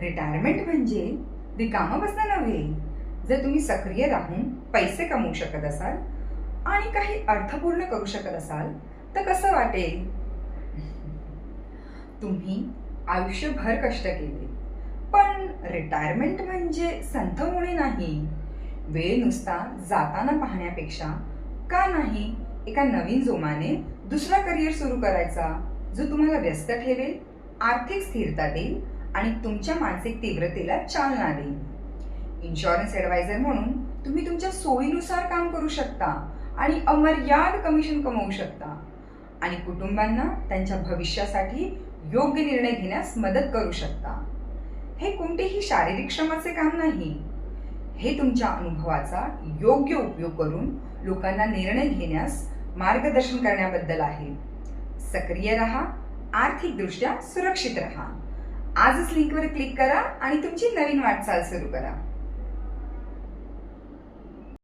Retirement म्हणजे रिकामं बसणं नव्हे. जर तुम्ही सक्रिय राहून पैसे कमवू शकत असाल आणि काही अर्थपूर्ण करू शकत असाल तर कसं वाटेल? तुम्ही आयुष्यभर कष्ट केले, पण रिटायरमेंट म्हणजे संथ होणे नाही. वेळ नुसता जाताना पाहण्यापेक्षा का नाही एका नवीन जोमाने दुसरा करिअर सुरू करायचा, जो तुम्हाला व्यस्त ठेवेल, आर्थिक स्थिरता देईल आणि तुमच्या मानसिक तीव्रतेला चालना देईल. इन्शुरन्स ॲडवायझर म्हणून तुम्ही तुमच्या सोयीनुसार काम करू शकता आणि अमर्याद कमिशन कमवू शकता आणि कुटुंबांना त्यांच्या भविष्यासाठी योग्य निर्णय घेण्यास मदत करू शकता. हे कोणतेही शारीरिक श्रमाचे काम नाही. हे तुमच्या अनुभवाचा योग्य उपयोग करून लोकांना निर्णय घेण्यास मार्गदर्शन करण्याबद्दल आहे. सक्रिय राहा, आर्थिकदृष्ट्या सुरक्षित राहा. आजच लिंकवर क्लिक करा आणि तुमची नवीन वाटचाल सुरू करा.